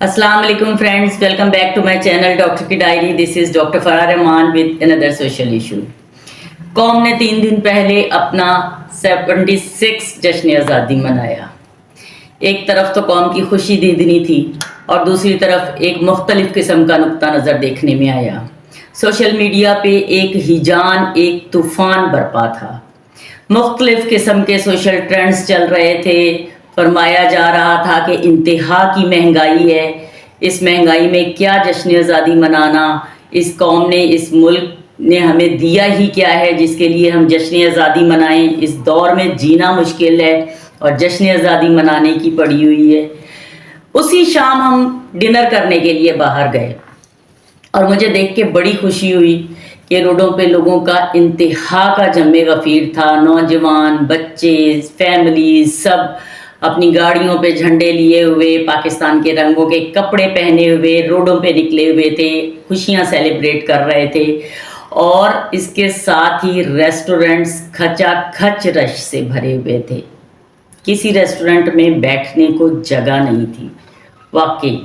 अस्सलाम वालेकुम friends, welcome back to my channel doctor की diary. This is doctor Farah Rahman with another social issue. कौम ने 3 दिन पहले अपना 76 जश्न आज़ादी मनाया। एक तरफ तो कौम की खुशी दीदनी थी और दूसरी तरफ एक मुख्तलिफ किस्म का नुक्ता नज़र देखने में आया। सोशल मीडिया पे एक हिजान, एक तूफ़ान बरपा था। मुख्तलिफ किस्म के सोशल ट्रेंड्स चल रहे थे। फरमाया जा रहा था कि इंतहा की महंगाई है, इस महंगाई में क्या जश्न आज़ादी मनाना, इस कौम ने, इस मुल्क ने हमें दिया ही क्या है जिसके लिए हम जश्न आज़ादी मनाएं। इस दौर में जीना मुश्किल है और जश्न आज़ादी मनाने की पड़ी हुई है। उसी शाम हम डिनर करने के लिए बाहर गए और मुझे देख के बड़ी खुशी हुई कि रोडों पे लोगों का इंतहा का जमे गफ़ीर था। नौजवान, बच्चे, फैमिली सब अपनी गाड़ियों पे झंडे लिए हुए, पाकिस्तान के रंगों के कपड़े पहने हुए रोडों पे निकले हुए थे, खुशियां सेलिब्रेट कर रहे थे। और इसके साथ ही रेस्टोरेंट्स खचाखच रश से भरे हुए थे। किसी रेस्टोरेंट में बैठने को जगह नहीं थी। वाकई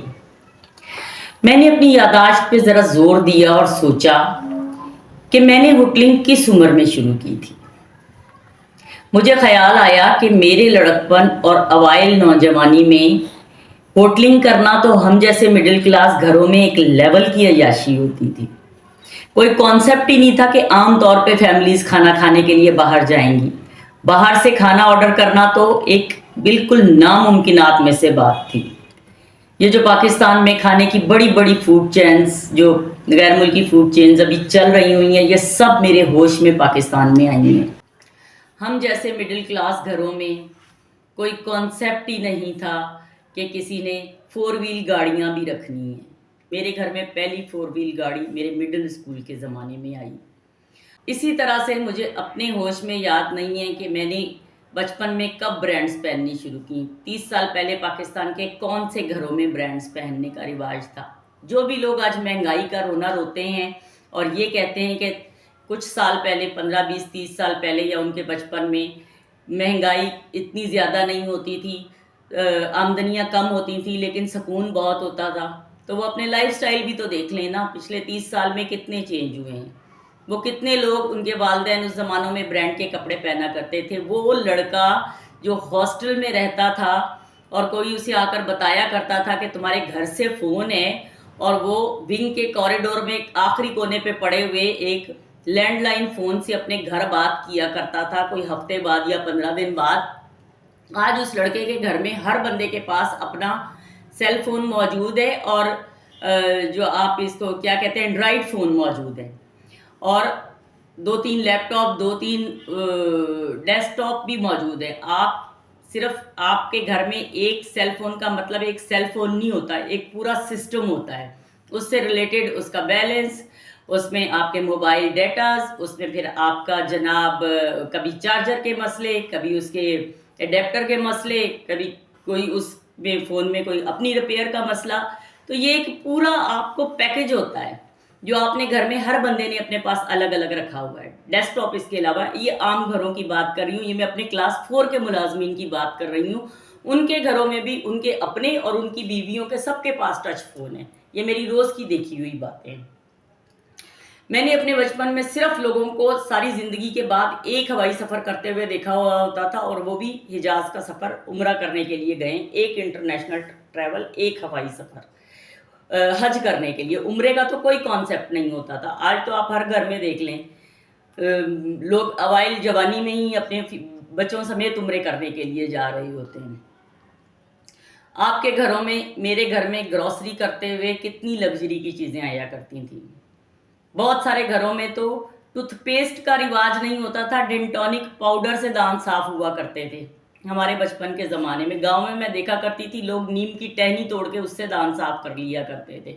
मैंने अपनी यादाश्त पे ज़रा जोर दिया और सोचा कि मैंने होटलिंग किस उम्र में शुरू की थी। मुझे ख्याल आया कि मेरे लड़कपन और अवाइल नौजवानी में होटलिंग करना तो हम जैसे मिडिल क्लास घरों में एक लेवल की अय्याशी होती थी। कोई कॉन्सेप्ट ही नहीं था कि आम तौर पे फैमिलीज खाना खाने के लिए बाहर जाएंगी। बाहर से खाना ऑर्डर करना तो एक बिल्कुल नामुमकिनात में से बात थी। ये जो पाकिस्तान में खाने की बड़ी बड़ी फूड चेन्स, जो गैर मुल्की फूड चेन्स अभी चल रही हुई हैं, ये सब मेरे होश में पाकिस्तान में आई हैं। हम जैसे मिडिल क्लास घरों में कोई कॉन्सेप्ट ही नहीं था कि किसी ने 4 व्हील गाड़ियाँ भी रखनी हैं। मेरे घर में पहली 4 व्हील गाड़ी मेरे मिडिल स्कूल के ज़माने में आई। इसी तरह से मुझे अपने होश में याद नहीं है कि मैंने बचपन में कब ब्रांड्स पहननी शुरू की। 30 साल पहले पाकिस्तान के कौन से घरों में ब्रांड्स पहनने का रिवाज था। जो भी लोग आज महंगाई का रोना रोते हैं और ये कहते हैं कि कुछ साल पहले, 15, 20, 30 साल पहले या उनके बचपन में महंगाई इतनी ज़्यादा नहीं होती थी, आमदनियाँ कम होती थी लेकिन सुकून बहुत होता था, तो वो अपने लाइफस्टाइल भी तो देख लें ना। पिछले 30 साल में कितने चेंज हुए हैं। वो कितने लोग, उनके वालिदैन उस ज़मानों में ब्रांड के कपड़े पहना करते थे। वो लड़का जो हॉस्टल में रहता था और कोई उसे आकर बताया करता था कि तुम्हारे घर से फ़ोन है, और वो विंग के कॉरिडोर में आखिरी कोने पे पड़े हुए एक लैंडलाइन फ़ोन से अपने घर बात किया करता था कोई हफ्ते बाद या 15 दिन बाद। आज उस लड़के के घर में हर बंदे के पास अपना सेल फोन मौजूद है और जो आप इसको क्या कहते हैं, एंड्रॉइड फ़ोन मौजूद है, और 2-3 लैपटॉप, 2-3 डेस्कटॉप भी मौजूद है। आप सिर्फ आपके घर में एक सेल फोन का मतलब एक सेल फोन नहीं होता है, एक पूरा सिस्टम होता है। उससे रिलेटेड उसका बैलेंस, उसमें आपके मोबाइल डेटाज, उसमें फिर आपका जनाब कभी चार्जर के मसले, कभी उसके एडेप्टर के मसले, कभी कोई उसमें फ़ोन में कोई अपनी रिपेयर का मसला। तो ये एक पूरा आपको पैकेज होता है जो आपने घर में हर बंदे ने अपने पास अलग अलग रखा हुआ है। डेस्कटॉप इसके अलावा, ये आम घरों की बात कर रही हूँ, ये मैं अपने क्लास 4 के मुलाजमीन की बात कर रही हूँ। उनके घरों में भी उनके अपने और उनकी बीवियों के सबके पास टच फ़ोन है। ये मेरी रोज़ की देखी हुई बातें हैं। मैंने अपने बचपन में सिर्फ लोगों को सारी ज़िंदगी के बाद एक हवाई सफ़र करते हुए देखा हुआ होता था, और वो भी हिजाज का सफ़र उम्रा करने के लिए गए। एक इंटरनेशनल ट्रैवल, एक हवाई सफ़र हज करने के लिए। उम्रे का तो कोई कॉन्सेप्ट नहीं होता था। आज तो आप हर घर में देख लें, लोग अवाइल जवानी में ही अपने बच्चों समेत उम्रे करने के लिए जा रहे होते हैं। आपके घरों में, मेरे घर में ग्रॉसरी करते हुए कितनी लग्जरी की चीज़ें आया करती थी। बहुत सारे घरों में तो टूथपेस्ट का रिवाज नहीं होता था, डेंटोनिक पाउडर से दांत साफ हुआ करते थे। हमारे बचपन के ज़माने में गांव में मैं देखा करती थी, लोग नीम की टहनी तोड़ के उससे दांत साफ कर लिया करते थे।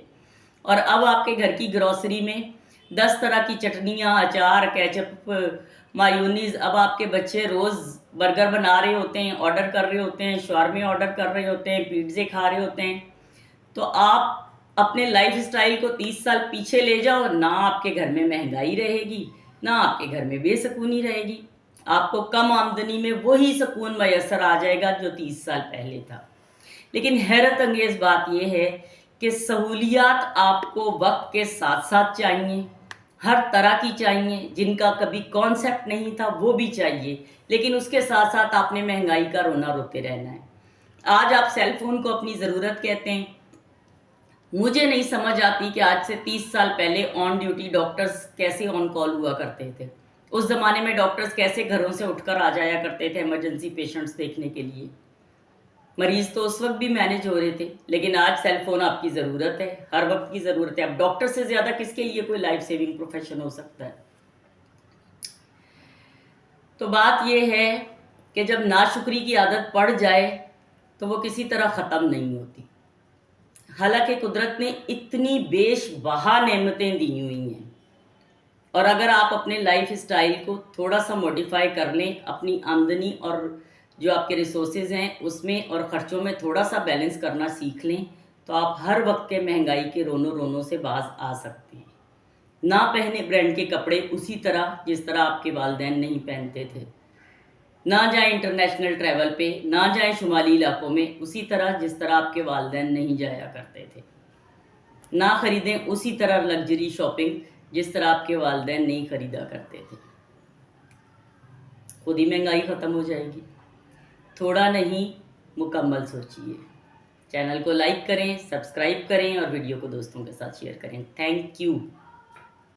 और अब आपके घर की ग्रॉसरी में 10 तरह की चटनियाँ, अचार, केचप, मायूनीज। अब आपके बच्चे रोज़ बर्गर बना रहे होते हैं, ऑर्डर कर रहे होते हैं, शवारमे ऑर्डर कर रहे होते हैं, पिज़्ज़े खा रहे होते हैं। तो आप अपने लाइफ स्टाइल को 30 साल पीछे ले जाओ, ना आपके घर में महंगाई रहेगी, ना आपके घर में बेसकूनी रहेगी। आपको कम आमदनी में वही सुकून मैसर आ जाएगा जो 30 साल पहले था। لیکن حیرت انگیز بات یہ ہے کہ سہولیات آپ کو وقت کے ساتھ ساتھ چاہیے، ہر طرح کی چاہیے، جن کا کبھی کانسیپٹ نہیں تھا وہ بھی چاہیے، لیکن اس کے ساتھ ساتھ آپ نے مہنگائی کا رونا روتے رہنا ہے۔ آج آپ سیل فون کو اپنی ضرورت کہتے ہیں۔ مجھے نہیں سمجھ آتی کہ آج سے 30 سال پہلے آن ڈیوٹی ڈاکٹرز کیسے آن کال ہوا کرتے تھے۔ اس زمانے میں ڈاکٹرز کیسے گھروں سے اٹھ کر آ جایا کرتے تھے ایمرجنسی پیشنٹس دیکھنے کے لیے۔ مریض تو اس وقت بھی مینج ہو رہے تھے، لیکن آج سیل فون آپ کی ضرورت ہے، ہر وقت کی ضرورت ہے۔ اب ڈاکٹر سے زیادہ کس کے لیے کوئی لائف سیونگ پروفیشن ہو سکتا ہے؟ تو بات یہ ہے کہ جب ناشکری کی عادت پڑ جائے تو وہ کسی طرح ختم نہیں ہوتی۔ حالانکہ قدرت نے اتنی بیش بہا نعمتیں دی ہوئی ہیں، اور اگر آپ اپنے لائف اسٹائل کو تھوڑا سا موڈیفائی کر لیں، اپنی آمدنی اور جو آپ کے ریسورسز ہیں اس میں اور خرچوں میں تھوڑا سا بیلنس کرنا سیکھ لیں، تو آپ ہر وقت کے مہنگائی کے رونوں سے باز آ سکتے ہیں۔ نہ پہنے برانڈ کے کپڑے اسی طرح جس طرح آپ کے والدین نہیں پہنتے تھے، نہ جائیں انٹرنیشنل ٹریول پہ، نہ جائیں شمالی علاقوں میں اسی طرح جس طرح آپ کے والدین نہیں جایا کرتے تھے، نہ خریدیں اسی طرح لگژری شاپنگ جس طرح آپ کے والدین نہیں خریدا کرتے تھے۔ خود ہی مہنگائی ختم ہو جائے گی۔ تھوڑا نہیں، مکمل سوچیے۔ چینل کو لائک کریں، سبسکرائب کریں اور ویڈیو کو دوستوں کے ساتھ شیئر کریں۔ Thank you.